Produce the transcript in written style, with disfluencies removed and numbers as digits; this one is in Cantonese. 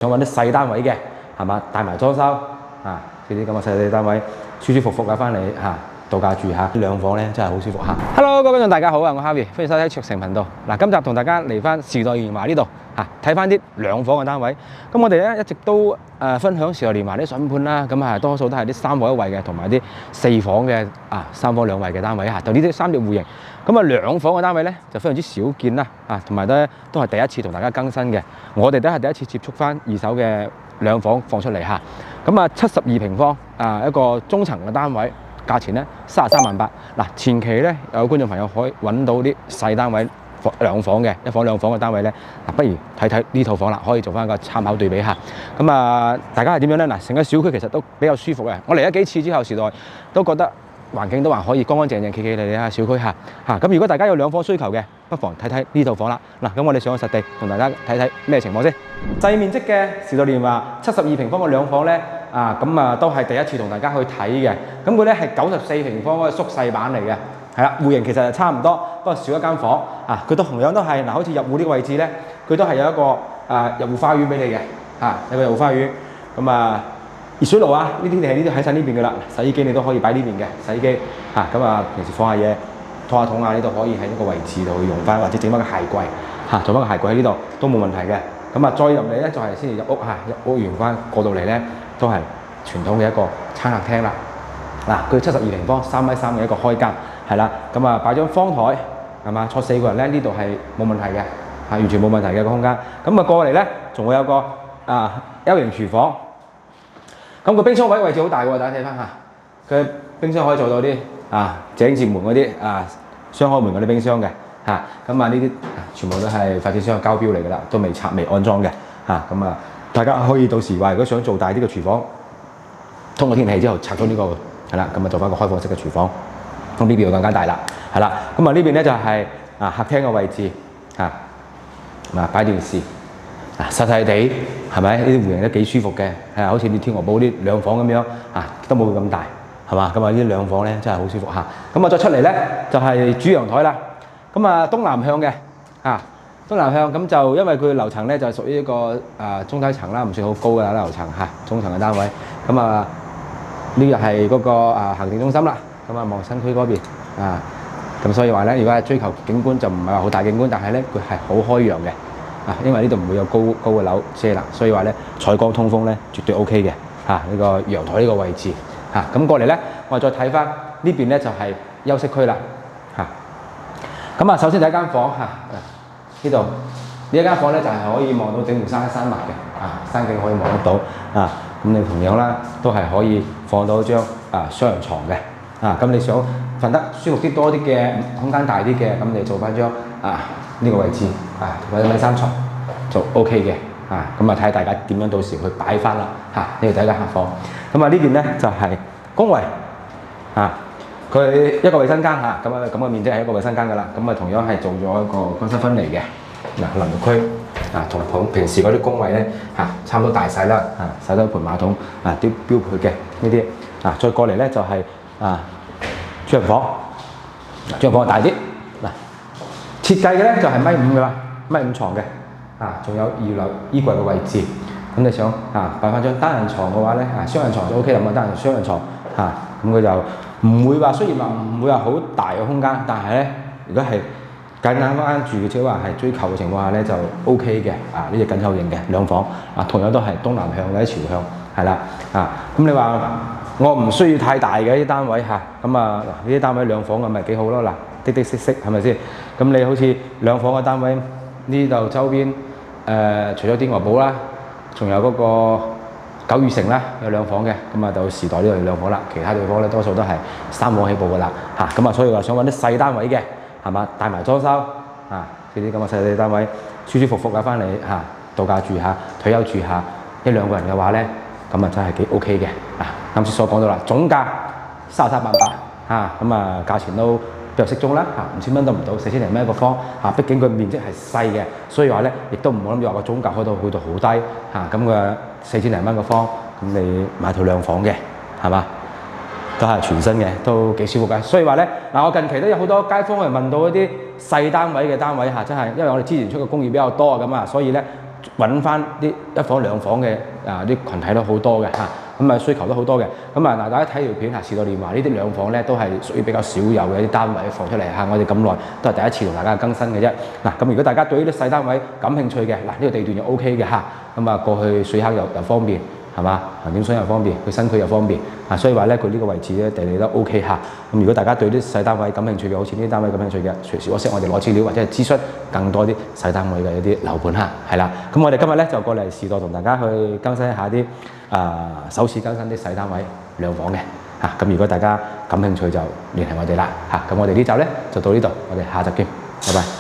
想揾啲細單位嘅，係嘛，帶埋裝修啊，呢啲咁嘅細細單位，舒舒服服嘅翻嚟嚇度假住下，兩房咧真係好舒服嚇。Hello， 各位觀眾大家好啊，我 Harvey， 歡迎收睇卓成頻道。嗱，今集同大家嚟翻時代年華呢度嚇，睇翻啲兩房嘅單位。咁我哋咧一直都分享時代年華啲筍盤啦，咁多數都係啲3房1衛嘅，同埋啲4房嘅3房2衛嘅單位嚇。就呢啲3隻戶型。咁2房嘅單位咧就非常之少見啦，同埋咧都係第一次同大家更新嘅。我哋都係第一次接觸翻二手嘅兩房放出嚟嚇。咁72平方一個中層嘅單位，價錢咧33萬8。嗱，前期咧有觀眾朋友可以揾到啲細單位兩房嘅1房2房嘅單位咧，不如睇睇呢套房啦，可以做翻個參考對比下。咁大家係點樣咧？嗱，成個小區其實都比較舒服嘅。我嚟咗幾次之後，時代都覺得環境都還可以，乾乾淨淨、企企理理小區嚇。咁如果大家有兩房需求嘅，不妨睇睇呢套房啦。嗱，咁我哋上個實地同大家睇睇咩情況先。細面積嘅時代年華72平方嘅兩房咧，都係第一次同大家去睇嘅。咁佢咧係94平方嗰個縮細版嚟嘅，係啦，戶型其實係差唔多，不過少一間房。佢都同樣都係好似入戶呢個位置咧，佢都係有一個入戶花園俾你嘅，有個入戶花園。咁熱水爐呢啲你係呢度喺晒呢邊嘅啦，洗衣機你都可以擺呢邊嘅洗衣機平時放下嘢、拖下桶呢度可以喺呢個位置度用翻，或者整翻個鞋櫃做翻個鞋櫃喺呢度都冇問題嘅。再入嚟咧就係先至入屋入屋完翻過到嚟咧都係傳統嘅一個餐客廳啦。佢72平方3米3嘅一個開間係啦，擺張方台係嘛，坐4個人咧呢度係冇問題嘅，完全冇問題嘅個空間。過嚟咧仲會有個L 型廚房。個冰箱位置好大喎，大家睇翻下，佢冰箱可以做到啲井字門嗰啲雙開門嗰啲冰箱嘅呢啲全部都係發展商嘅交標嚟㗎啦，都未拆未安裝嘅大家可以到時話如果想做大啲嘅廚房，通過天氣之後拆咗呢個係啦，做翻個開放式嘅廚房，咁呢邊就更加大啦，係啦，呢邊咧就係客廳嘅位置擺電視。細細地係咪？呢啲戶型都幾舒服嘅，好似你天鵝堡啲兩房咁樣都冇佢咁大，係嘛？呢啲兩房咧真係好舒服嚇。再出嚟咧就係主陽台啦。東南向嘅東南向就因為佢樓層咧就屬於一個中低層啦，唔算好高嘅樓層中層嘅單位。呢個係嗰個行政中心啦。望新區嗰邊咁所以話咧，如果係追求景觀就唔係話好大景觀，但係咧佢係好開揚嘅。因為呢度唔會有高嘅樓遮啦，所以話咧採光通風咧絕對 OK 嘅呢個陽台呢個位置過嚟咧，我哋再睇翻呢邊咧就係休息區啦首先第一間房呢度呢一間房咧就係可以望到整條山脈嘅山景可以望得到你同樣啦都係可以放到張雙人床嘅咁你想瞓得舒服啲多啲嘅空間大啲嘅，咁你做翻張呢個位置或者米3床就 OK 嘅睇下大家點樣到時去擺翻啦呢個第一間客房。呢邊咧就係公衞佢一個衞生間咁嘅面積係一個衞生間㗎啦。同樣係做咗一個乾濕分離嘅淋浴區同平時嗰啲公衞咧差唔多大細啦洗手盆馬桶啲標配嘅呢啲再過嚟咧就係主人房，主人房大啲設計嘅咧就係1.5米㗎啦，1.5米床嘅仲有2樓衣櫃嘅位置。咁你想擺翻張單人床嘅話咧雙人床就 OK 啦，單人雙人床佢就唔會話雖然話唔會話好大嘅空間，但係咧如果係簡單翻住即係話係追求嘅情況下咧就 OK 嘅呢隻緊湊型嘅兩房同樣都係東南向或者朝向係啦咁你話我唔需要太大嘅啲單位呢啲單位兩房咁咪幾好咯的的色色係咪先？咁你好似兩房嘅單位呢度周邊除咗天鵝堡啦，仲有嗰個九裕城啦，有兩房嘅到時代呢度有兩房啦，其他地方咧多數都係3房起步㗎啦所以話想揾啲細單位嘅係嘛，帶埋裝修呢啲咁嘅細單位舒舒服服嘅翻嚟度假住下、退休住下1-2個人嘅話咧，真係幾 OK 嘅啱先所講到啦，總價33萬8價錢都比較適中啦5000蚊都唔到，4000零蚊一個方畢竟佢面積係細嘅，所以話咧亦都唔好諗住話個總價開到去到好低佢4000零蚊個方，咁你買套兩房嘅係嘛，都係全新嘅，都幾舒服嘅。所以話咧我近期都有好多街坊嚟問到一啲細單位嘅單位真係因為我哋之前出嘅工業比較多所以咧揾翻啲一房兩房嘅啲群體都好多嘅嚇，咁需求都好多嘅。咁嗱，大家睇條片時代年華呢啲兩房咧都係屬於比較少有嘅一啲單位放出嚟嚇，我哋咁耐都係第一次同大家更新嘅啫。嗱，咁如果大家對呢啲細單位感興趣嘅，呢個地段又 OK 嘅嚇，咁過去水坑又方便。係嘛？行點水又方便，佢新區又方便所以話咧佢呢個位置咧地理都 OK 嚇。咁如果大家對啲細單位感興趣嘅，好似呢啲單位感興趣嘅，隨時WhatsApp我哋攞資料或者係諮詢更多啲細單位嘅一啲樓盤嚇，係啦。咁我哋今日咧就過嚟時代同大家去更新一下啲首次更新啲細單位兩房嘅嚇。咁如果大家感興趣就聯繫我哋啦嚇。咁我哋呢集咧就到呢度，我哋下集見，拜拜。